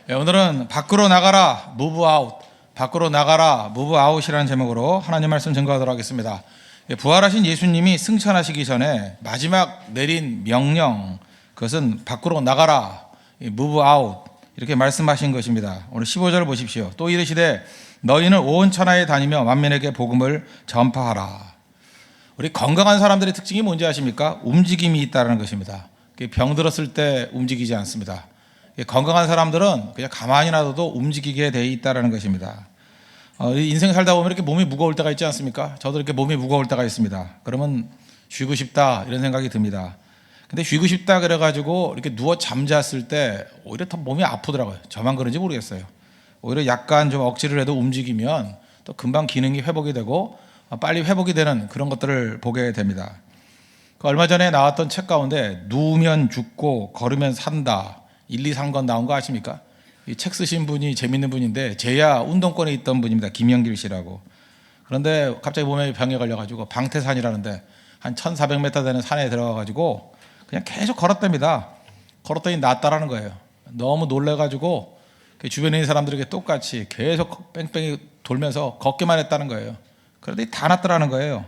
오늘은 밖으로 나가라, 무브 아웃, 밖으로 나가라, 무브 아웃이라는 제목으로 하나님 말씀 증거하도록 하겠습니다. 부활하신 예수님이 승천하시기 전에 마지막 내린 명령, 그것은 밖으로 나가라, 무브 아웃, 이렇게 말씀하신 것입니다. 오늘 15절을 보십시오. 또 이르시되 너희는 온 천하에 다니며 만민에게 복음을 전파하라. 우리 건강한 사람들의 특징이 뭔지 아십니까? 움직임이 있다는 것입니다. 병 들었을 때 움직이지 않습니다. 건강한 사람들은 그냥 가만히 놔둬도 움직이게 돼 있다는 것입니다. 인생 살다 보면 이렇게 몸이 무거울 때가 있지 않습니까? 저도 이렇게 몸이 무거울 때가 있습니다. 그러면 쉬고 싶다 이런 생각이 듭니다. 근데 쉬고 싶다 그래가지고 이렇게 누워 잠잤을 때 오히려 더 몸이 아프더라고요. 저만 그런지 모르겠어요. 오히려 약간 좀 억지를 해도 움직이면 또 금방 기능이 회복이 되고 빨리 회복이 되는 그런 것들을 보게 됩니다. 얼마 전에 나왔던 책 가운데 누우면 죽고 걸으면 산다 1, 2, 3권 나온 거 아십니까? 이 책 쓰신 분이 재밌는 분인데 제야 운동권에 있던 분입니다. 김영길 씨라고. 그런데 갑자기 몸에 병에 걸려가지고 방태산이라는데 한 1400m 되는 산에 들어가가지고 그냥 계속 걸었답니다. 걸었더니 낫다라는 거예요. 너무 놀래가지고 주변에 있는 사람들에게 똑같이 계속 뺑뺑이 돌면서 걷기만 했다는 거예요. 그런데 다 낫더라는 거예요.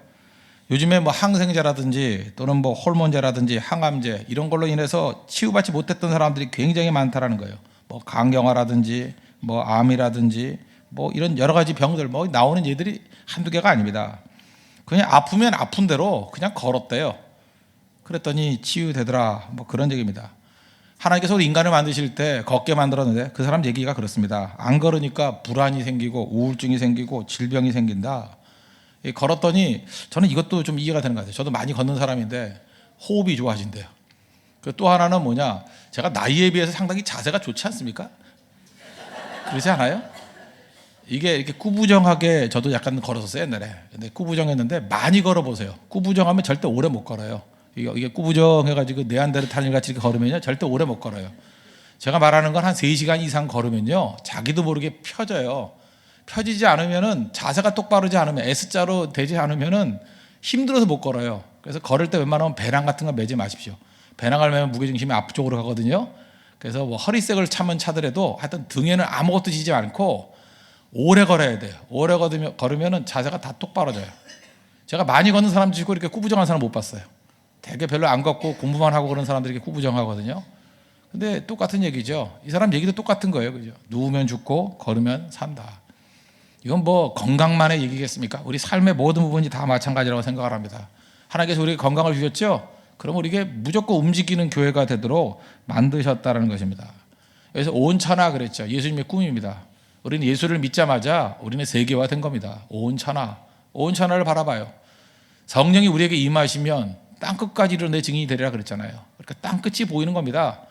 요즘에 뭐 항생제라든지 또는 뭐 호르몬제라든지 항암제 이런 걸로 인해서 치유받지 못했던 사람들이 굉장히 많다라는 거예요. 뭐 간경화라든지 뭐 암이라든지 뭐 이런 여러 가지 병들 뭐 나오는 얘들이 한두 개가 아닙니다. 그냥 아프면 아픈 대로 그냥 걸었대요. 그랬더니 치유되더라. 뭐 그런 얘기입니다. 하나님께서 인간을 만드실 때 걷게 만들었는데 그 사람 얘기가 그렇습니다. 안 걸으니까 불안이 생기고 우울증이 생기고 질병이 생긴다. 걸었더니 저는 이것도 좀 이해가 되는 것 같아요. 저도 많이 걷는 사람인데 호흡이 좋아진대요. 또 하나는 뭐냐, 제가 나이에 비해서 상당히 자세가 좋지 않습니까? 그렇지 않아요? 이게 이렇게 꾸부정하게 저도 약간 걸었었어요 옛날에. 근데 꾸부정했는데 많이 걸어보세요. 꾸부정하면 절대 오래 못 걸어요. 이게 꾸부정해가지고 네안데르탈인 같이 이렇게 걸으면요 절대 오래 못 걸어요. 제가 말하는 건 한 3시간 이상 걸으면요 자기도 모르게 펴져요. 펴지지 않으면은 자세가 똑바르지 않으면 S자로 되지 않으면은 힘들어서 못 걸어요. 그래서 걸을 때 웬만하면 배낭 같은 거 매지 마십시오. 배낭을 매면 무게중심이 앞쪽으로 가거든요. 그래서 뭐 허리색을 차면 차더라도 하여튼 등에는 아무것도 지지 않고 오래 걸어야 돼요. 오래 걸으면은 자세가 다 똑바로져요. 제가 많이 걷는 사람 치고 이렇게 꾸부정한 사람 못 봤어요. 되게 별로 안 걷고 공부만 하고 그런 사람들이 이렇게 꾸부정하거든요. 근데 똑같은 얘기죠. 이 사람 얘기도 똑같은 거예요. 그죠? 누우면 죽고 걸으면 산다. 이건 뭐 건강만의 얘기겠습니까? 우리 삶의 모든 부분이 다 마찬가지라고 생각을 합니다. 하나님께서 우리에게 건강을 주셨죠? 그럼 우리에게 무조건 움직이는 교회가 되도록 만드셨다는 것입니다. 그래서 온 천하 그랬죠. 예수님의 꿈입니다. 우리는 예수를 믿자마자 우리는 세계화된 겁니다. 온 천하, 온 천하를 바라봐요. 성령이 우리에게 임하시면 땅끝까지 이르러 내 증인이 되리라 그랬잖아요. 그러니까 땅끝이 보이는 겁니다.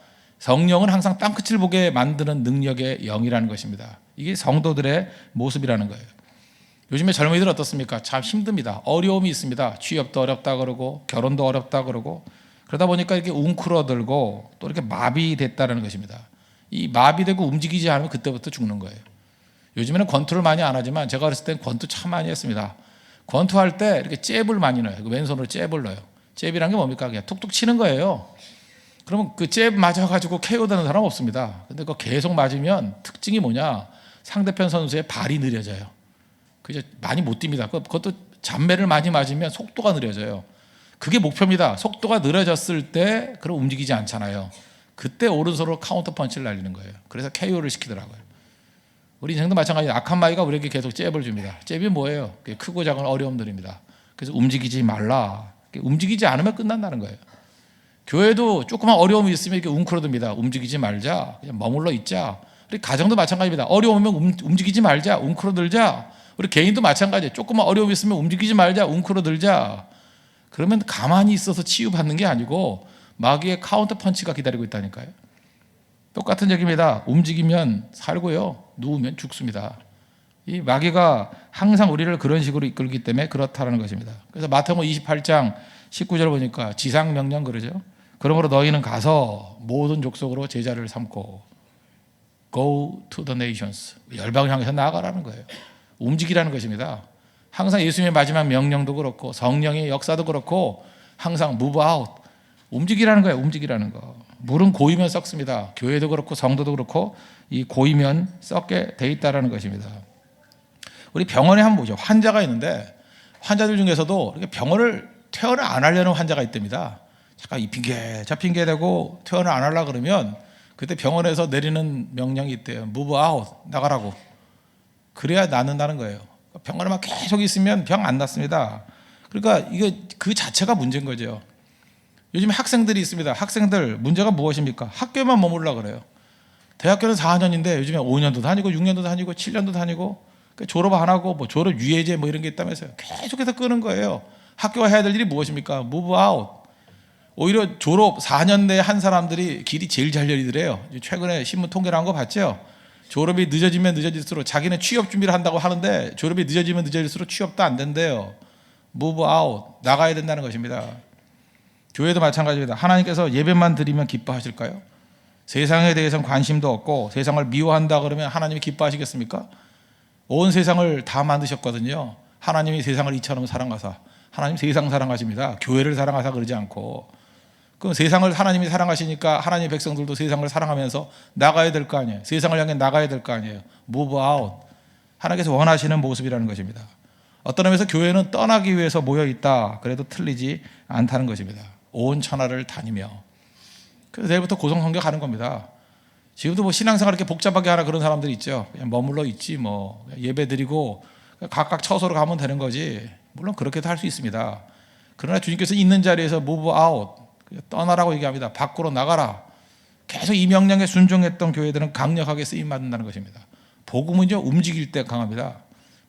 성령은 항상 땅끝을 보게 만드는 능력의 영이라는 것입니다. 이게 성도들의 모습이라는 거예요. 요즘에 젊은이들 어떻습니까? 참 힘듭니다. 어려움이 있습니다. 취업도 어렵다 그러고 결혼도 어렵다 그러고 그러다 보니까 이렇게 웅크러들고 또 이렇게 마비됐다는 것입니다. 이 마비되고 움직이지 않으면 그때부터 죽는 거예요. 요즘에는 권투를 많이 안 하지만 제가 어렸을 때는 권투 참 많이 했습니다. 권투할 때 이렇게 잽을 많이 넣어요. 왼손으로 잽을 넣어요. 잽이란 게 뭡니까? 그냥 툭툭 치는 거예요. 그러면 그 잽 맞아가지고 KO 되는 사람 없습니다. 근데 그거 계속 맞으면 특징이 뭐냐? 상대편 선수의 발이 느려져요. 그죠? 많이 못 뜁니다. 그것도 잔매를 많이 맞으면 속도가 느려져요. 그게 목표입니다. 속도가 느려졌을 때 그럼 움직이지 않잖아요. 그때 오른손으로 카운터 펀치를 날리는 거예요. 그래서 KO를 시키더라고요. 우리 인생도 마찬가지예요. 악한 마귀가 우리에게 계속 잽을 줍니다. 잽이 뭐예요? 크고 작은 어려움들입니다. 그래서 움직이지 말라. 움직이지 않으면 끝난다는 거예요. 교회도 조그만 어려움이 있으면 이렇게 웅크러듭니다. 움직이지 말자. 그냥 머물러 있자. 우리 가정도 마찬가지입니다. 어려우면 움직이지 말자. 웅크러들자. 우리 개인도 마찬가지예요. 조그만 어려움이 있으면 움직이지 말자. 웅크러들자. 그러면 가만히 있어서 치유받는 게 아니고 마귀의 카운터 펀치가 기다리고 있다니까요. 똑같은 얘기입니다. 움직이면 살고요. 누우면 죽습니다. 이 마귀가 항상 우리를 그런 식으로 이끌기 때문에 그렇다는 것입니다. 그래서 마태복음 28장 19절 보니까 지상명령 그러죠. 그러므로 너희는 가서 모든 족속으로 제자를 삼고 Go to the nations. 열방을 향해서 나아가라는 거예요. 움직이라는 것입니다. 항상 예수님의 마지막 명령도 그렇고 성령의 역사도 그렇고 항상 move out. 움직이라는 거예요. 움직이라는 거. 물은 고이면 썩습니다. 교회도 그렇고 성도도 그렇고 이 고이면 썩게 돼 있다라는 것입니다. 우리 병원에 한번 보죠. 환자가 있는데 환자들 중에서도 이렇게 병원을 퇴원을 안 하려는 환자가 있답니다. 잠깐 이 핑계 저 핑계 대고 퇴원을 안 하려고 그러면 그때 병원에서 내리는 명령이 있대요. move out, 나가라고. 그래야 낫는다는 거예요. 병원에만 계속 있으면 병 안 낫습니다. 그러니까 이게 그 자체가 문제인 거죠. 요즘 학생들이 있습니다. 학생들 문제가 무엇입니까? 학교에만 머물러 그래요. 대학교는 4년인데 요즘에 5년도 다니고 6년도 다니고 7년도 다니고 졸업 안 하고 뭐 졸업 유예제 뭐 이런 게 있다면서요. 계속해서 끄는 거예요. 학교가 해야 될 일이 무엇입니까? move out. 오히려 졸업 4년 내에 한 사람들이 길이 제일 잘 열리더래요. 최근에 신문 통계를 한 거 봤죠? 졸업이 늦어지면 늦어질수록 자기는 취업 준비를 한다고 하는데 졸업이 늦어지면 늦어질수록 취업도 안 된대요. move out, 나가야 된다는 것입니다. 교회도 마찬가지입니다. 하나님께서 예배만 드리면 기뻐하실까요? 세상에 대해서는 관심도 없고 세상을 미워한다 그러면 하나님이 기뻐하시겠습니까? 온 세상을 다 만드셨거든요. 하나님이 세상을 이처럼 사랑하사. 하나님 세상 사랑하십니다. 교회를 사랑하사 그러지 않고. 그럼 세상을 하나님이 사랑하시니까 하나님의 백성들도 세상을 사랑하면서 나가야 될 거 아니에요. 세상을 향해 나가야 될 거 아니에요. move out. 하나님께서 원하시는 모습이라는 것입니다. 어떤 의미에서 교회는 떠나기 위해서 모여 있다. 그래도 틀리지 않다는 것입니다. 온 천하를 다니며. 그래서 내일부터 고성성교 가는 겁니다. 지금도 뭐 신앙생활 이렇게 복잡하게 하라 그런 사람들이 있죠. 그냥 머물러 있지 뭐 예배 드리고 각각 처소로 가면 되는 거지. 물론 그렇게도 할 수 있습니다. 그러나 주님께서 있는 자리에서 move out, 떠나라고 얘기합니다. 밖으로 나가라. 계속 이 명령에 순종했던 교회들은 강력하게 쓰임받는다는 것입니다. 복음은요 움직일 때 강합니다.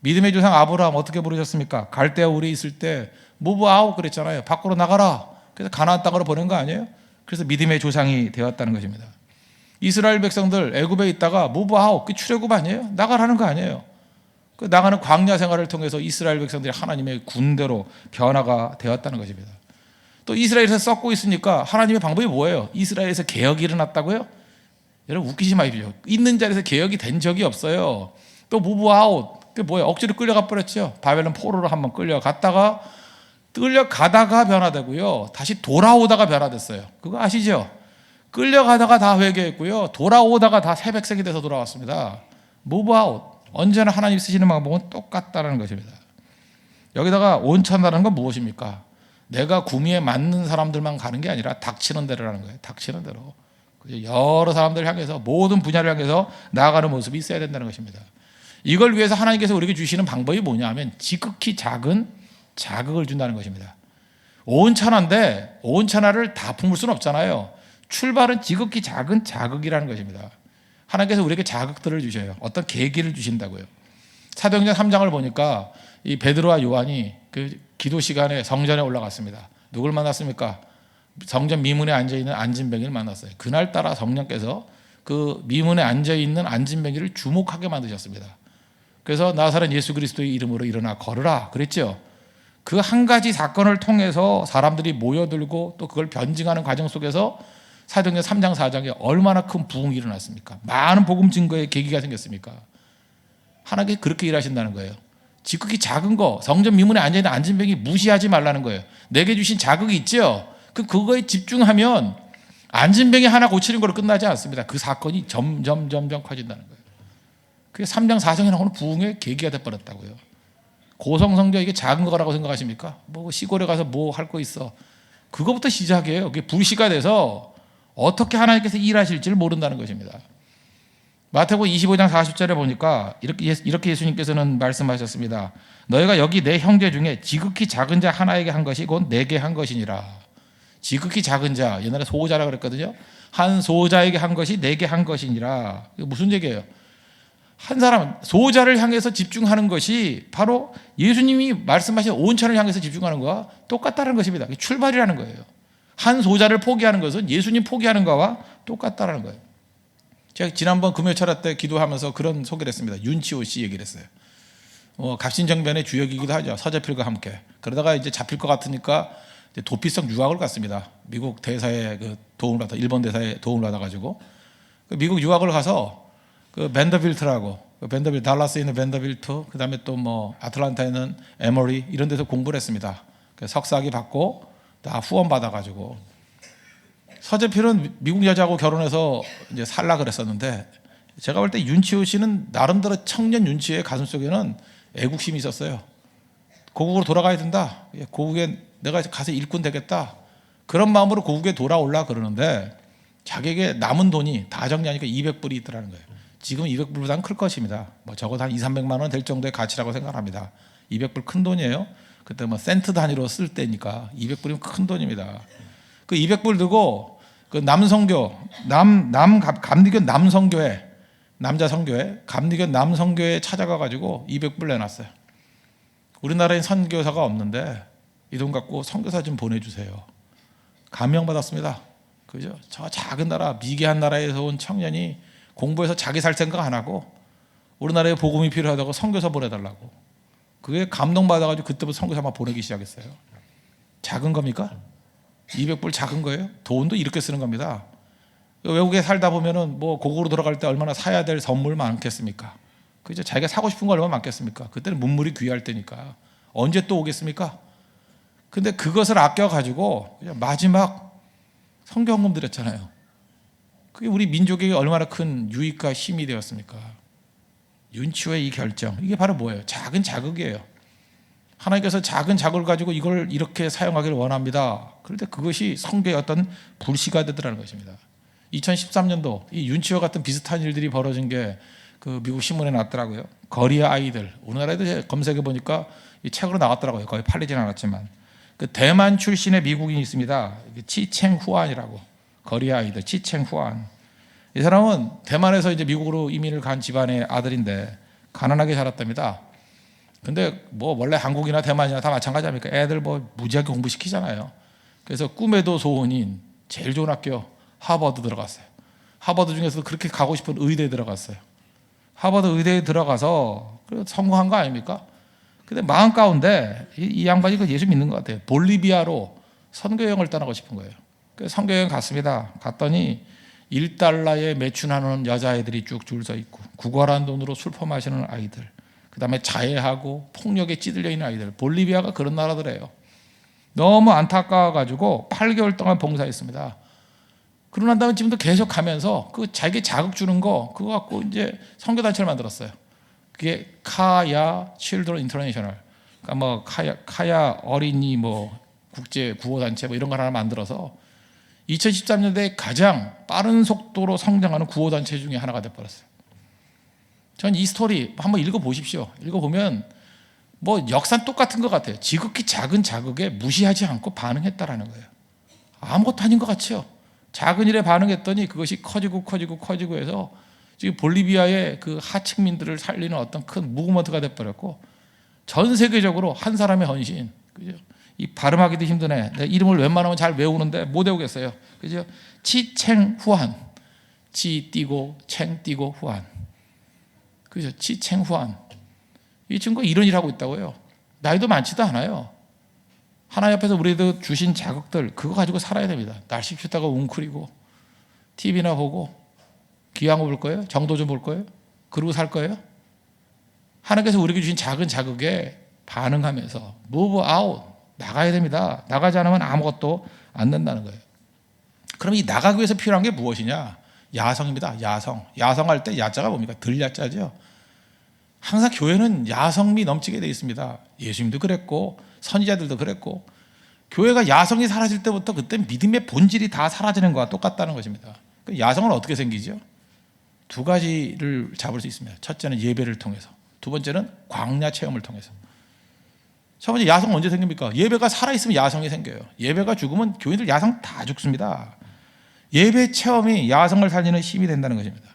믿음의 조상 아브라함 어떻게 부르셨습니까? 갈대아 우리에 있을 때 move out 그랬잖아요. 밖으로 나가라. 그래서 가나안 땅으로 보낸 거 아니에요? 그래서 믿음의 조상이 되었다는 것입니다. 이스라엘 백성들 애굽에 있다가 move out, 그 출애굽 아니에요? 나가라는 거 아니에요? 그 나가는 광야 생활을 통해서 이스라엘 백성들이 하나님의 군대로 변화가 되었다는 것입니다. 또 이스라엘에서 썩고 있으니까 하나님의 방법이 뭐예요? 이스라엘에서 개혁이 일어났다고요? 여러분 웃기지 마십시오. 있는 자리에서 개혁이 된 적이 없어요. 또 move out, 그게 뭐예요? 억지로 끌려가 버렸죠. 바벨론 포로로 한번 끌려가다가 변화되고요. 다시 돌아오다가 변화됐어요. 그거 아시죠? 끌려가다가 다 회개했고요. 돌아오다가 다 새 백성이 돼서 돌아왔습니다. move out. 언제나 하나님 쓰시는 방법은 똑같다는 것입니다. 여기다가 온천하는 건 무엇입니까? 내가 구미에 맞는 사람들만 가는 게 아니라 닥치는 대로라는 거예요. 닥치는 대로. 여러 사람들을 향해서 모든 분야를 향해서 나아가는 모습이 있어야 된다는 것입니다. 이걸 위해서 하나님께서 우리에게 주시는 방법이 뭐냐 하면 지극히 작은 자극을 준다는 것입니다. 온천한데 온천하를 다 품을 수는 없잖아요. 출발은 지극히 작은 자극이라는 것입니다. 하나님께서 우리에게 자극들을 주셔요. 어떤 계기를 주신다고요. 사도행전 3장을 보니까 이 베드로와 요한이 그 기도 시간에 성전에 올라갔습니다. 누굴 만났습니까? 성전 미문에 앉아있는 안진뱅이를 만났어요. 그날따라 성령께서 그 미문에 앉아있는 안진뱅이를 주목하게 만드셨습니다. 그래서 나사렛 예수 그리스도의 이름으로 일어나 걸으라 그랬죠. 그 한 가지 사건을 통해서 사람들이 모여들고 또 그걸 변증하는 과정 속에서 사도행전 3장 4장에 얼마나 큰 부흥이 일어났습니까? 많은 복음 증거의 계기가 생겼습니까? 하나님께서 그렇게 일하신다는 거예요. 지극히 작은 거, 성전 미문에 앉아있는 안진뱅이 무시하지 말라는 거예요. 내게 주신 자극이 있죠? 그거에 집중하면 안진뱅이 하나 고치는 걸로 끝나지 않습니다. 그 사건이 점점 커진다는 거예요. 그게 3장 4장에 나오는 부흥의 계기가 돼버렸다고요. 고성성교 이게 작은 거라고 생각하십니까? 뭐 시골에 가서 뭐 할 거 있어. 그거부터 시작이에요. 그게 불씨가 돼서 어떻게 하나님께서 일하실지를 모른다는 것입니다. 마태복음 25장 40절에 보니까 이렇게 예수님께서는 말씀하셨습니다. 너희가 여기 내 형제 중에 지극히 작은 자 하나에게 한 것이 곧 내게 한 것이니라. 지극히 작은 자, 옛날에 소자라 그랬거든요. 한 소자에게 한 것이 내게 한 것이니라. 이거 무슨 얘기예요? 한 사람 소자를 향해서 집중하는 것이 바로 예수님이 말씀하신 온천을 향해서 집중하는 거와 똑같다는 것입니다. 출발이라는 거예요. 한 소자를 포기하는 것은 예수님 포기하는 거와 똑같다는 거예요. 제가 지난번 금요 철학 때 기도하면서 그런 소개를 했습니다. 윤치호 씨 얘기를 했어요. 갑신정변의 주역이기도 하죠. 서재필과 함께. 그러다가 이제 잡힐 것 같으니까 이제 도피성 유학을 갔습니다. 미국 대사에 도움을 받아, 일본 대사에 도움을 받아가지고 미국 유학을 가서 밴더빌트라고, 달라스에 있는 밴더빌트, 그 다음에 또 뭐 아틀란타에 있는 에머리 이런 데서 공부를 했습니다. 석사학위 받고 다 후원 받아가지고 서재필은 미국 여자하고 결혼해서 이제 살라 그랬었는데 제가 볼 때 윤치호 씨는 나름대로 청년 윤치호의 가슴속에는 애국심이 있었어요. 고국으로 돌아가야 된다. 고국에 내가 가서 일꾼 되겠다. 그런 마음으로 고국에 돌아올라 그러는데 자기에게 남은 돈이 다 정리하니까 200불이 있더라는 거예요. 지금 200불보다는 클 것입니다. 뭐 적어도 한 2, 300만 원 될 정도의 가치라고 생각합니다. 200불 큰 돈이에요. 그때 뭐 센트 단위로 쓸 때니까 200불이면 큰 돈입니다. 그 200불 들고 그 남성교, 감리교 남성교회, 남자 성교회, 감리교 남성교회에 찾아가 가지고 200불 내놨어요. 우리나라에 선교사가 없는데 이 돈 갖고 선교사 좀 보내주세요. 감명받았습니다. 그죠? 저 작은 나라, 미개한 나라에서 온 청년이 공부해서 자기 살 생각 안 하고 우리나라에 복음이 필요하다고 선교사 보내달라고. 그게 감동받아가지고 그때부터 선교사만 보내기 시작했어요. 작은 겁니까? 200불 작은 거예요? 돈도 이렇게 쓰는 겁니다. 외국에 살다 보면은 뭐 고국으로 돌아갈 때 얼마나 사야 될 선물 많겠습니까? 그죠? 자기가 사고 싶은 거 얼마나 많겠습니까? 그때는 문물이 귀할 때니까. 언제 또 오겠습니까? 근데 그것을 아껴가지고 마지막 선교헌금 드렸잖아요. 그게 우리 민족에게 얼마나 큰 유익과 힘이 되었습니까? 윤치호의 이 결정, 이게 바로 뭐예요? 작은 자극이에요. 하나님께서 작은 자극을 가지고 이걸 이렇게 사용하기를 원합니다. 그런데 그것이 선교의 어떤 불씨가 되더라는 것입니다. 2013년도 이 윤치호 같은 비슷한 일들이 벌어진 게 그 미국 신문에 났더라고요. 거리의 아이들, 우리나라에도 검색해 보니까 이 책으로 나왔더라고요. 거의 팔리진 않았지만 그 대만 출신의 미국인이 있습니다. 치챙후안이라고. 거리의 아이들, 치챙후안. 이 사람은 대만에서 이제 미국으로 이민을 간 집안의 아들인데 가난하게 자랐답니다. 근데 뭐 원래 한국이나 대만이나 다 마찬가지 아닙니까? 애들 뭐 무지하게 공부시키잖아요. 그래서 꿈에도 소원인 제일 좋은 학교 하버드 들어갔어요. 하버드 중에서도 그렇게 가고 싶은 의대에 들어갔어요. 하버드 의대에 들어가서 성공한 거 아닙니까? 근데 마음 가운데 이 양반이 그 예수 믿는 것 같아요. 볼리비아로 선교여행을 떠나고 싶은 거예요. 그래서 선교여행 갔습니다. 갔더니 1달러에 매춘하는 여자애들이 쭉 줄 서 있고 구걸한 돈으로 술 퍼마시는 아이들, 그 다음에 자해하고 폭력에 찌들려 있는 아이들. 볼리비아가 그런 나라더래요. 너무 안타까워가지고 8개월 동안 봉사했습니다. 그러고 난 다음에 지금도 계속 가면서 그 자기 자극 주는 거 그거 갖고 이제 선교단체를 만들었어요. 그게 카야 칠드런 인터내셔널, 그러니까 뭐 카야 어린이 뭐 국제 구호단체 뭐 이런 걸 하나 만들어서 2013년도에 가장 빠른 속도로 성장하는 구호단체 중에 하나가 돼버렸어요. 전 이 스토리 한번 읽어보십시오. 읽어보면 뭐 역사는 똑같은 것 같아요. 지극히 작은 자극에 무시하지 않고 반응했다라는 거예요. 아무것도 아닌 것 같죠. 작은 일에 반응했더니 그것이 커지고 해서 지금 볼리비아의 그 하층민들을 살리는 어떤 큰 무브먼트가 돼버렸고 전 세계적으로 한 사람의 헌신, 그죠? 이 발음하기도 힘드네. 내 이름을 웬만하면 잘 외우는데 못 외우겠어요. 그죠? 치챙후안, 치 띄고 챙 띄고 후안, 그죠? 치챙후안. 이 친구가 이런 일 하고 있다고요. 나이도 많지도 않아요. 하나님 앞에서 우리도 주신 자극들 그거 가지고 살아야 됩니다. 날씨 춥다고 웅크리고 TV나 보고 귀한 거 볼 거예요? 정도 좀 볼 거예요? 그러고 살 거예요? 하나님께서 우리에게 주신 작은 자극에 반응하면서 move out, 나가야 됩니다. 나가지 않으면 아무것도 안 된다는 거예요. 그럼 이 나가기 위해서 필요한 게 무엇이냐? 야성입니다. 야성. 야성할 때 야자가 뭡니까? 들야자죠. 항상 교회는 야성미 넘치게 되어 있습니다. 예수님도 그랬고 선지자들도 그랬고 교회가 야성이 사라질 때부터 그때 믿음의 본질이 다 사라지는 것과 똑같다는 것입니다. 야성은 어떻게 생기죠? 두 가지를 잡을 수 있습니다. 첫째는 예배를 통해서, 두 번째는 광야 체험을 통해서. 첫 번째, 야성은 언제 생깁니까? 예배가 살아있으면 야성이 생겨요. 예배가 죽으면 교인들 야성 다 죽습니다. 예배 체험이 야성을 살리는 힘이 된다는 것입니다.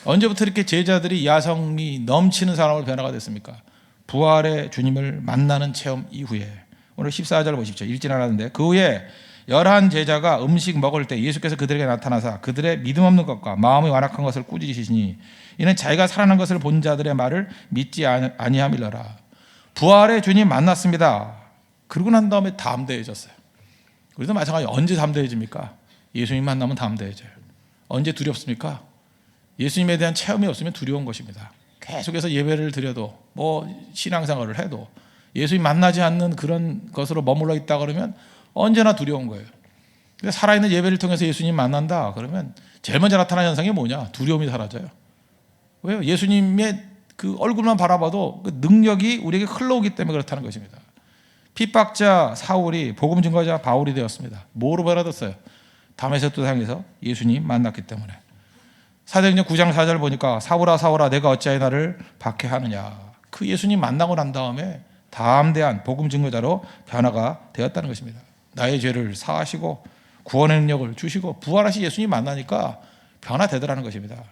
언제부터 이렇게 제자들이 야성이 넘치는 사람으로 변화가 됐습니까? 부활의 주님을 만나는 체험 이후에. 오늘 14절 보십시오. 읽진 않았는데 그 후에 11 제자가 음식 먹을 때 예수께서 그들에게 나타나사 그들의 믿음 없는 것과 마음이 완악한 것을 꾸짖으시니 이는 자기가 살아난 것을 본 자들의 말을 믿지 아니함이러라. 부활의 주님 만났습니다. 그러고 난 다음에 담대해졌어요. 우리도 마찬가지. 언제 담대해집니까? 예수님 만나면 담대해져요. 언제 두렵습니까? 예수님에 대한 체험이 없으면 두려운 것입니다. 계속해서 예배를 드려도 뭐 신앙생활을 해도 예수님 만나지 않는 그런 것으로 머물러 있다 그러면 언제나 두려운 거예요. 근데 살아있는 예배를 통해서 예수님 만난다 그러면 제일 먼저 나타나는 현상이 뭐냐? 두려움이 사라져요. 왜요? 예수님의 그 얼굴만 바라봐도 그 능력이 우리에게 흘러오기 때문에 그렇다는 것입니다. 핍박자 사울이 복음 증거자 바울이 되었습니다. 뭐로 변화됐어요? 다메섹 도상에서 예수님 만났기 때문에. 사도행전 9장 4절 보니까 사울아 사울아 내가 어찌하여 나를 박해하느냐. 그 예수님 만나고 난 다음에 담대한 복음 증거자로 변화가 되었다는 것입니다. 나의 죄를 사하시고 구원의 능력을 주시고 부활하신 예수님 만나니까 변화되더라는 것입니다.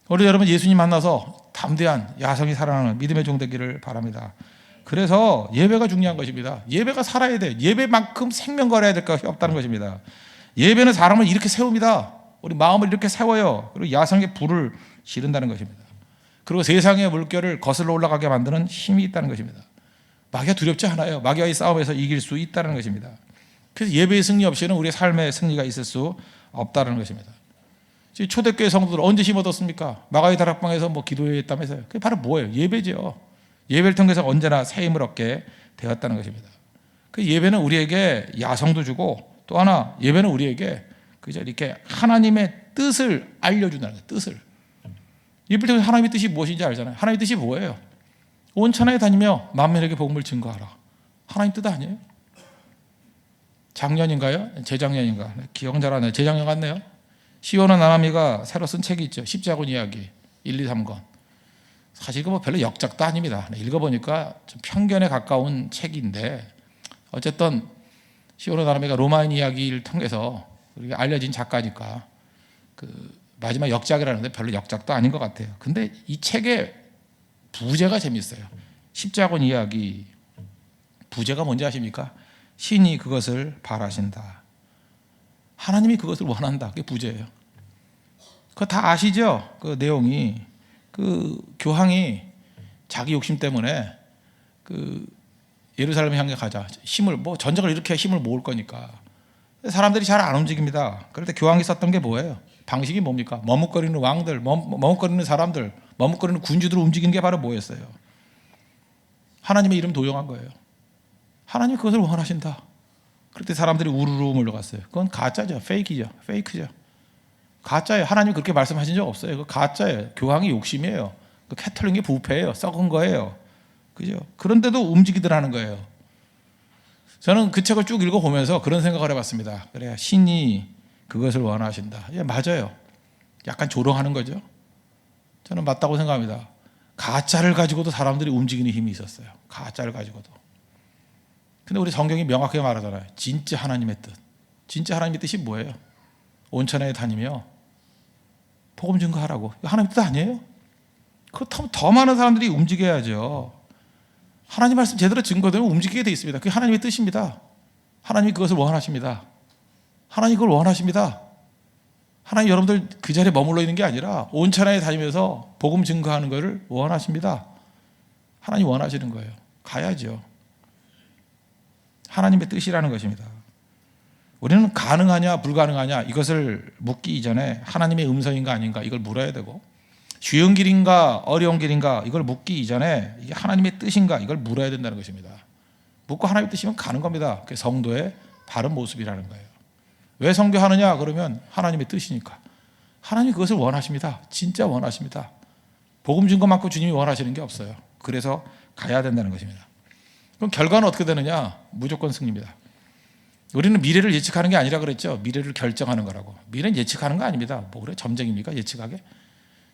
우리 여러분 예수님 만나서 담대한 야성이 살아나는 믿음의 종 되기를 바랍니다. 그래서 예배가 중요한 것입니다. 예배가 살아야 돼. 예배만큼 생명 걸어야 될 것이 없다는 것입니다. 예배는 사람을 이렇게 세웁니다. 우리 마음을 이렇게 세워요. 그리고 야성의 불을 지른다는 것입니다. 그리고 세상의 물결을 거슬러 올라가게 만드는 힘이 있다는 것입니다. 마귀가 두렵지 않아요. 마귀와의 싸움에서 이길 수 있다는 것입니다. 그래서 예배의 승리 없이는 우리의 삶의 승리가 있을 수 없다는 것입니다. 초대교회 성도들 언제 힘 얻었습니까? 마가의 다락방에서 뭐 기도했다면서요. 그게 바로 뭐예요? 예배죠. 예배를 통해서 언제나 새 힘을 얻게 되었다는 것입니다. 그 예배는 우리에게 야성도 주고 또 하나 예배는 우리에게 그저 이렇게 하나님의 뜻을 알려준다는 거예요. 뜻을. 예배를 통해서 하나님의 뜻이 무엇인지 알잖아요. 하나님의 뜻이 뭐예요? 온 천하에 다니며 만민에게 복음을 증거하라. 하나님 뜻 아니에요? 작년인가요? 재작년인가? 기억 잘 안 나요. 재작년 같네요. 시오나 나나미가 새로 쓴 책이 있죠. 십자군 이야기 1, 2, 3권. 사실 이거 뭐 별로 역작도 아닙니다. 읽어보니까 좀 편견에 가까운 책인데 어쨌든 시오나 나나미가 로마인 이야기를 통해서 우리가 알려진 작가니까 그 마지막 역작이라는데 별로 역작도 아닌 것 같아요. 근데 이 책의 부제가 재밌어요. 십자군 이야기 부제가 뭔지 아십니까? 신이 그것을 바라신다. 하나님이 그것을 원한다. 그게 부제예요. 그거 다 아시죠? 그 내용이 그 교황이 자기 욕심 때문에 그 예루살렘 향해 가자. 힘을 뭐 전쟁을 이렇게 힘을 모을 거니까 사람들이 잘 안 움직입니다. 그럴 때 교황이 썼던 게 뭐예요? 방식이 뭡니까? 머뭇거리는 왕들, 머뭇거리는 사람들, 머뭇거리는 군주들을 움직이는 게 바로 뭐였어요? 하나님의 이름 도용한 거예요. 하나님이 그것을 원하신다. 그럴 때 사람들이 우르르 몰려갔어요. 그건 가짜죠. 페이크죠. 가짜예요. 하나님이 그렇게 말씀하신 적 없어요. 그거 가짜예요. 교황이 욕심이에요. 그 캐톨릭이 부패예요. 썩은 거예요. 그죠? 그런데도 움직이더라는 거예요. 저는 그 책을 쭉 읽어보면서 그런 생각을 해봤습니다. 그래야 신이 그것을 원하신다. 예, 맞아요. 약간 조롱하는 거죠. 저는 맞다고 생각합니다. 가짜를 가지고도 사람들이 움직이는 힘이 있었어요. 가짜를 가지고도. 근데 우리 성경이 명확하게 말하잖아요. 진짜 하나님의 뜻. 진짜 하나님의 뜻이 뭐예요? 온천에 다니며 복음 증거하라고. 하나님의 뜻 아니에요? 그렇다면 더 많은 사람들이 움직여야죠. 하나님 말씀 제대로 증거되면 움직이게 돼 있습니다. 그게 하나님의 뜻입니다. 하나님이 그것을 원하십니다. 하나님 그걸 원하십니다. 하나님 여러분들 그 자리에 머물러 있는 게 아니라 온 천하에 다니면서 복음 증거하는 것을 원하십니다. 하나님 원하시는 거예요. 가야죠. 하나님의 뜻이라는 것입니다. 우리는 가능하냐 불가능하냐 이것을 묻기 이전에 하나님의 음성인가 아닌가 이걸 물어야 되고 쉬운 길인가 어려운 길인가 이걸 묻기 이전에 이게 하나님의 뜻인가 이걸 물어야 된다는 것입니다. 묻고 하나님의 뜻이면 가는 겁니다. 그게 성도의 바른 모습이라는 거예요. 왜 선교하느냐 그러면 하나님의 뜻이니까. 하나님이 그것을 원하십니다. 진짜 원하십니다. 복음 증거만큼 주님이 원하시는 게 없어요. 그래서 가야 된다는 것입니다. 그럼 결과는 어떻게 되느냐? 무조건 승리입니다. 우리는 미래를 예측하는 게 아니라 그랬죠. 미래를 결정하는 거라고. 미래는 예측하는 거 아닙니다. 뭐 그래? 점쟁입니까? 예측하게?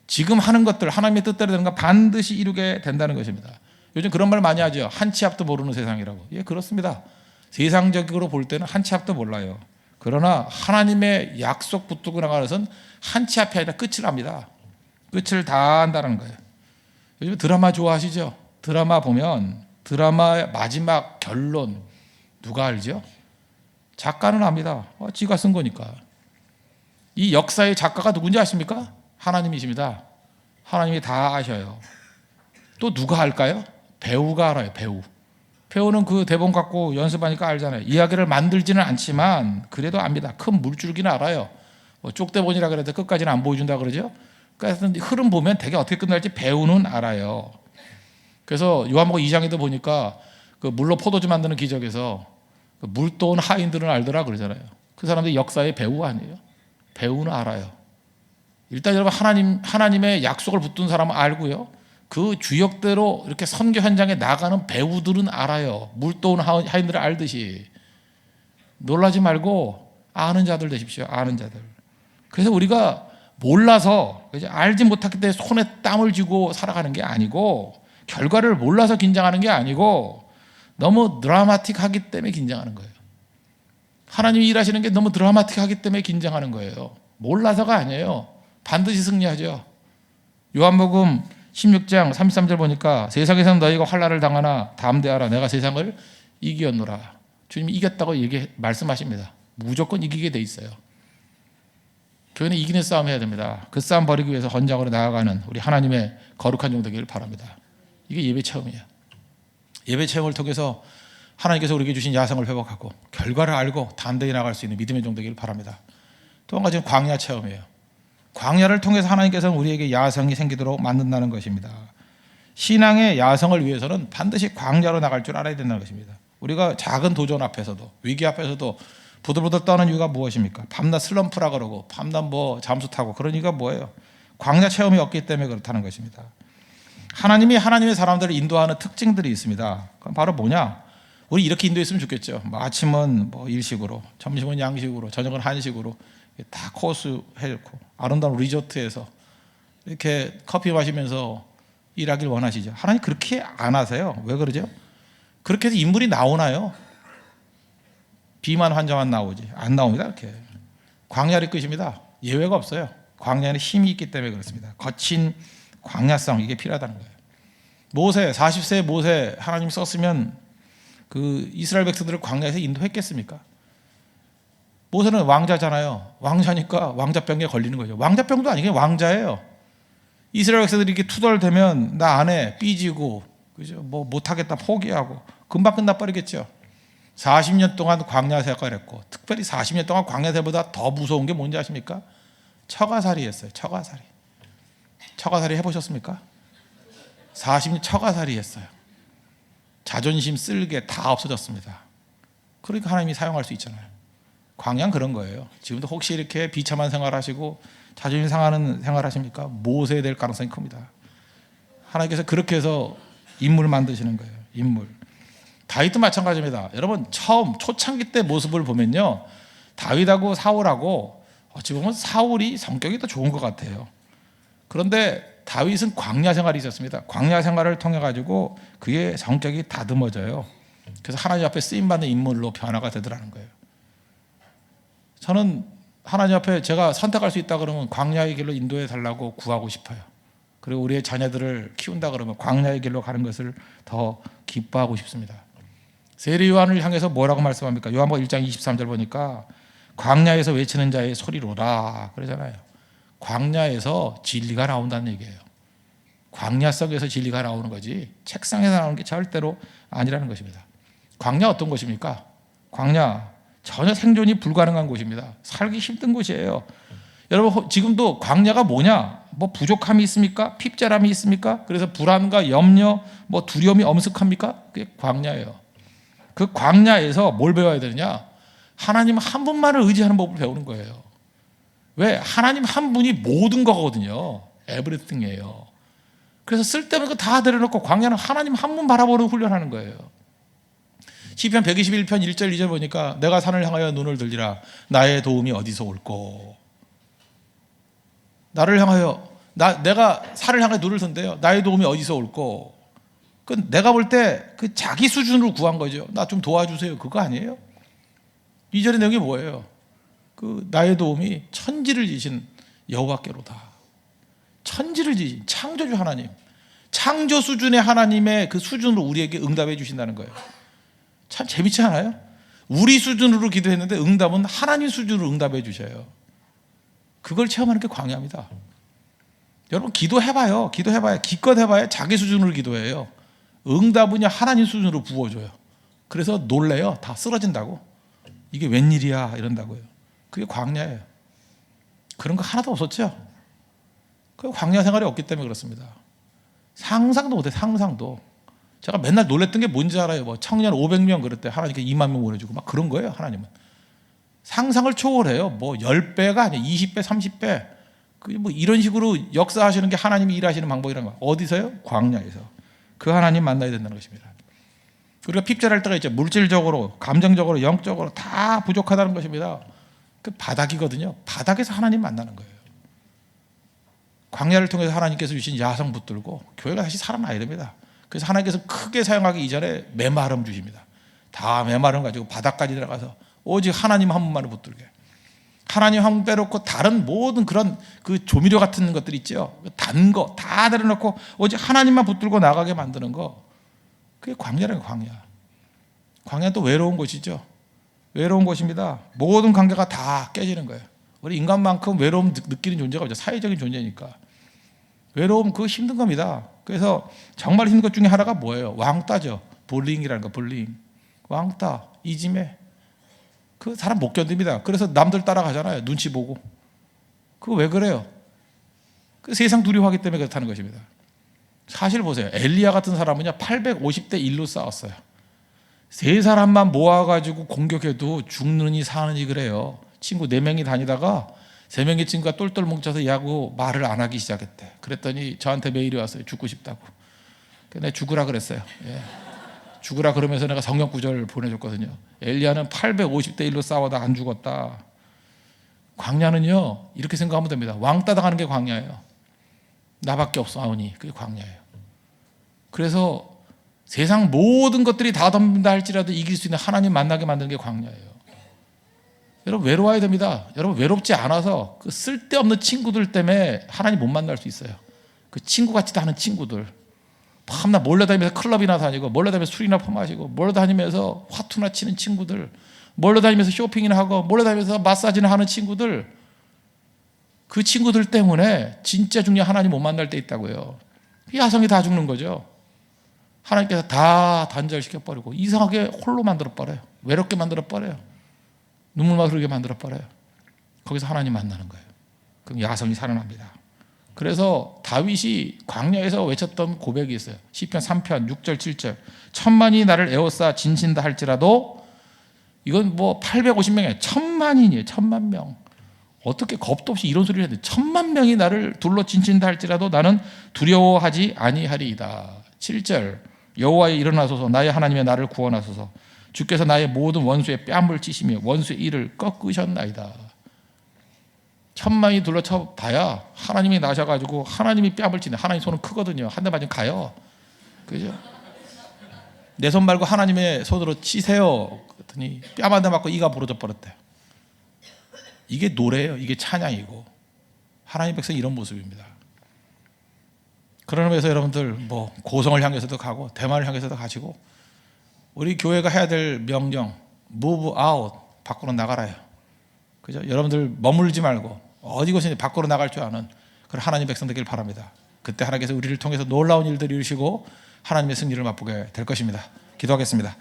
지금 하는 것들 하나님의 뜻대로 되는 거 반드시 이루게 된다는 것입니다. 요즘 그런 말 많이 하죠. 한 치 앞도 모르는 세상이라고. 예, 그렇습니다. 세상적으로 볼 때는 한 치 앞도 몰라요. 그러나 하나님의 약속 붙들고 나가는 것은 한 치 앞이 아니라 끝을 압니다. 끝을 다 안다는 거예요. 요즘 드라마 좋아하시죠? 드라마 보면 드라마의 마지막 결론 누가 알죠? 작가는 압니다. 지가 쓴 거니까. 이 역사의 작가가 누군지 아십니까? 하나님이십니다. 하나님이 다 아셔요. 또 누가 알까요? 배우가 알아요. 배우는 그 대본 갖고 연습하니까 알잖아요. 이야기를 만들지는 않지만 그래도 압니다. 큰 물줄기는 알아요. 뭐 쪽대본이라 그래도 끝까지는 안 보여준다 그러죠. 그래서 흐름 보면 되게 어떻게 끝날지 배우는 알아요. 그래서 요한복음 2장에도 보니까 그 물로 포도주 만드는 기적에서 그 물도온 하인들은 알더라 그러잖아요. 그 사람들이 역사의 배우 아니에요? 배우는 알아요. 일단 여러분 하나님의 약속을 붙든 사람은 알고요. 그 주역대로 이렇게 선교 현장에 나가는 배우들은 알아요. 물도운 하인들을 알듯이. 놀라지 말고 아는 자들 되십시오. 아는 자들. 그래서 우리가 몰라서 알지 못했기 때문에 손에 땀을 쥐고 살아가는 게 아니고, 결과를 몰라서 긴장하는 게 아니고 너무 드라마틱하기 때문에 긴장하는 거예요. 하나님이 일하시는 게 너무 드라마틱하기 때문에 긴장하는 거예요. 몰라서가 아니에요. 반드시 승리하죠. 요한복음 16장 33절 보니까 세상에서는 너희가 환난을 당하나 담대하라 내가 세상을 이기었노라. 주님이 이겼다고 말씀하십니다. 무조건 이기게 돼 있어요. 교회는 이기는 싸움 해야 됩니다. 그 싸움 벌이기 위해서 헌장으로 나아가는 우리 하나님의 거룩한 종 되기를 바랍니다. 이게 예배 체험이에요. 예배 체험을 통해서 하나님께서 우리에게 주신 야성을 회복하고 결과를 알고 담대히 나갈 수 있는 믿음의 종 되기를 바랍니다. 또 한 가지는 광야 체험이에요. 광야를 통해서 하나님께서는 우리에게 야성이 생기도록 만든다는 것입니다. 신앙의 야성을 위해서는 반드시 광야로 나갈 줄 알아야 된다는 것입니다. 우리가 작은 도전 앞에서도, 위기 앞에서도 부들부들 떠는 이유가 무엇입니까? 밤낮 슬럼프라 그러고 밤낮 잠수 타고 그런 이유가 뭐예요? 광야 체험이 없기 때문에 그렇다는 것입니다. 하나님이 하나님의 사람들을 인도하는 특징들이 있습니다. 그럼 바로 뭐냐? 우리 이렇게 인도했으면 좋겠죠. 아침은 일식으로, 점심은 양식으로, 저녁은 한식으로 다 코스 해놓고 아름다운 리조트에서 이렇게 커피 마시면서 일하길 원하시죠. 하나님 그렇게 안 하세요. 왜 그러죠? 그렇게 해서 인물이 나오나요? 비만 환자만 나오지 안 나옵니다. 이렇게 광야를 끝입니다. 예외가 없어요. 광야에는 힘이 있기 때문에 그렇습니다. 거친 광야성, 이게 필요하다는 거예요. 모세, 40세 모세 하나님 썼으면 그 이스라엘 백성들을 광야에서 인도했겠습니까? 모세는 왕자잖아요. 왕자니까 왕자병에 걸리는 거죠. 왕자병도 아니고 왕자예요. 이스라엘 백성들이 이렇게 투덜대면 나 안에 삐지고, 그죠? 못하겠다 포기하고 금방 끝나버리겠죠. 40년 동안 광야 생활을 했고, 특별히 40년 동안 광야 생활보다 더 무서운 게 뭔지 아십니까? 처가살이 했어요. 처가살이 해보셨습니까? 40년 처가살이 했어요. 자존심, 쓸개 다 없어졌습니다. 그러니까 하나님이 사용할 수 있잖아요. 광야는 그런 거예요. 지금도 혹시 이렇게 비참한 생활하시고 자존심 상하는 생활하십니까? 모세 될 가능성이 큽니다. 하나님께서 그렇게 해서 인물 만드시는 거예요. 인물. 다윗도 마찬가지입니다. 여러분 처음 초창기 때 모습을 보면요, 다윗하고 사울하고 어찌 보면 사울이 성격이 더 좋은 것 같아요. 그런데 다윗은 광야 생활이 있었습니다. 광야 생활을 통해 가지고 그의 성격이 다듬어져요. 그래서 하나님 앞에 쓰임받는 인물로 변화가 되더라는 거예요. 저는 하나님 앞에 제가 선택할 수 있다 그러면 광야의 길로 인도해 달라고 구하고 싶어요. 그리고 우리의 자녀들을 키운다 그러면 광야의 길로 가는 것을 더 기뻐하고 싶습니다. 세례 요한을 향해서 뭐라고 말씀합니까? 요한복음 1장 23절 보니까 광야에서 외치는 자의 소리로라 그러잖아요. 광야에서 진리가 나온다는 얘기예요. 광야 속에서 진리가 나오는 거지 책상에서 나오는 게 절대로 아니라는 것입니다. 광야 어떤 곳입니까? 광야 전혀 생존이 불가능한 곳입니다. 살기 힘든 곳이에요. 여러분 지금도 광야가 뭐냐? 부족함이 있습니까? 핍절함이 있습니까? 그래서 불안과 염려, 두려움이 엄습합니까? 그게 광야예요. 그 광야에서 뭘 배워야 되느냐? 하나님 한 분만을 의지하는 법을 배우는 거예요. 왜? 하나님 한 분이 모든 거거든요. 에브리띵이에요. 그래서 쓸데없는 거 다 내려놓고 광야는 하나님 한 분 바라보는 훈련하는 거예요. 시편 121편 1절 2절 보니까 내가 산을 향하여 눈을 들리라 나의 도움이 어디서 올꼬. 나를 향하여 내가 산을 향해 눈을 든대요. 나의 도움이 어디서 올꼬. 그 내가 볼 때 그 자기 수준으로 구한 거죠. 나 좀 도와주세요. 그거 아니에요? 2절의 내용이 뭐예요? 그 나의 도움이 천지를 지신 여호와께로다. 천지를 지신 창조주 하나님, 창조 수준의 하나님의 그 수준으로 우리에게 응답해 주신다는 거예요. 참 재밌지 않아요? 우리 수준으로 기도했는데 응답은 하나님 수준으로 응답해 주셔요. 그걸 체험하는 게 광야입니다. 여러분 기도해봐요. 기껏 해봐야 자기 수준으로 기도해요. 응답은요 하나님 수준으로 부어줘요. 그래서 놀래요. 다 쓰러진다고. 이게 웬일이야 이런다고요. 그게 광야예요. 그런 거 하나도 없었죠. 그 광야 생활이 없기 때문에 그렇습니다. 상상도 못해. 상상도. 제가 맨날 놀랬던 게 뭔지 알아요? 청년 500명 그럴 때 하나님께 2만 명 보내주고 막 그런 거예요. 하나님은 상상을 초월해요. 뭐 10배가 아니야. 20배, 30배. 그 뭐 이런 식으로 역사하시는 게 하나님이 일하시는 방법이란 거예요. 어디서요? 광야에서. 그 하나님 만나야 된다는 것입니다. 우리가 핍절할 때가 있죠. 물질적으로, 감정적으로, 영적으로 다 부족하다는 것입니다. 그 바닥이거든요. 바닥에서 하나님 만나는 거예요. 광야를 통해서 하나님께서 주신 야성 붙들고 교회가 다시 살아나야 됩니다. 그래서 하나님께서 크게 사용하기 이전에 메마름 주십니다. 다 메마름 가지고 바닥까지 들어가서 오직 하나님 한 분만을 붙들게. 하나님 한 분 빼놓고 다른 모든 그런 그 조미료 같은 것들 있죠. 단 거 다 내려놓고 오직 하나님만 붙들고 나가게 만드는 거. 그게 광야라는 거예요. 광야. 광야는 또 외로운 곳이죠. 외로운 곳입니다. 모든 관계가 다 깨지는 거예요. 우리 인간만큼 외로움 느끼는 존재가 없죠. 사회적인 존재니까. 외로움 그거 힘든 겁니다. 그래서 정말 힘든 것 중에 하나가 뭐예요? 왕따죠. 불링이라는 거. 불링. 왕따, 이지매. 그 사람 못 견딥니다. 그래서 남들 따라가잖아요. 눈치 보고. 그거 왜 그래요? 그 세상 두려워하기 때문에 그렇다는 것입니다. 사실 보세요. 엘리야 같은 사람은요 850대 1로 싸웠어요. 세 사람만 모아가지고 공격해도 죽느니 사느니 그래요. 친구 4명이 다니다가 3명의 친구가 똘똘 뭉쳐서 야구 말을 안 하기 시작했대. 그랬더니 저한테 메일이 왔어요. 죽고 싶다고. 내가 죽으라 그랬어요. 예. 죽으라 그러면서 내가 성경 구절을 보내줬거든요. 엘리야는 850대 1로 싸워다 안 죽었다. 광야는요 이렇게 생각하면 됩니다. 왕따 당하는 게 광야예요. 나밖에 없사오니 그게 광야예요. 그래서 세상 모든 것들이 다 덤빈다 할지라도 이길 수 있는 하나님 만나게 만드는 게 광야예요. 여러분 외로워야 됩니다. 여러분 외롭지 않아서 그 쓸데없는 친구들 때문에 하나님 못 만날 수 있어요. 그 친구 같지도 않은 친구들. 밤낮 몰려다니면서 클럽이나 다니고 몰려다니면서 술이나 퍼마시고 몰려다니면서 화투나 치는 친구들, 몰려다니면서 쇼핑이나 하고 몰려다니면서 마사지나 하는 친구들, 그 친구들 때문에 진짜 중요한 하나님 못 만날 때 있다고요. 야성이 다 죽는 거죠. 하나님께서 다 단절시켜버리고 이상하게 홀로 만들어버려요. 외롭게 만들어버려요. 눈물만 흐르게 만들어버려요. 거기서 하나님 만나는 거예요. 그럼 야성이 살아납니다. 그래서 다윗이 광야에서 외쳤던 고백이 있어요. 시편 3편 6절 7절 천만이 나를 에워싸 진친다 할지라도, 이건 뭐 850명이에요. 1000만인이에요. 1000만 명. 어떻게 겁도 없이 이런 소리를 했는데 1000만 명이 나를 둘러 진친다 할지라도 나는 두려워하지 아니하리이다. 7절 여호와여 일어나소서, 나의 하나님의 나를 구원하소서. 주께서 나의 모든 원수의 뺨을 치시며 원수의 이를 꺾으셨나이다. 1000만이 둘러쳐 봐야 하나님이 나셔가지고 하나님이 뺨을 치네. 하나님 손은 크거든요. 한 대 맞으면 가요. 그죠? 내 손 말고 하나님의 손으로 치세요. 그랬더니 뺨 한 대 맞고 이가 부러져 버렸대. 이게 노래예요. 이게 찬양이고 하나님 백성이 이런 모습입니다. 그런 의미에서 여러분들 뭐 고성을 향해서도 가고 대만을 향해서도 가시고, 우리 교회가 해야 될 명령 move out, 밖으로 나가라요. 그죠? 여러분들 머물지 말고 어디 곳에 밖으로 나갈 줄 아는 그런 하나님 백성 되길 바랍니다. 그때 하나님께서 우리를 통해서 놀라운 일들을 이루시고 하나님의 승리를 맛보게 될 것입니다. 기도하겠습니다.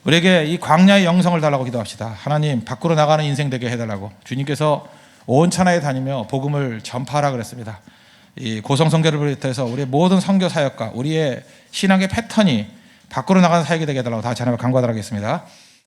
우리에게 이 광야의 영성을 달라고 기도합시다. 하나님 밖으로 나가는 인생 되게 해달라고. 주님께서 온 천하에 다니며 복음을 전파하라 그랬습니다. 이 고성 선교를 비롯해서 우리의 모든 선교 사역과 우리의 신앙의 패턴이 밖으로 나가는 사역이 되게 해달라고 다 하나님을 간구하도록 하겠습니다.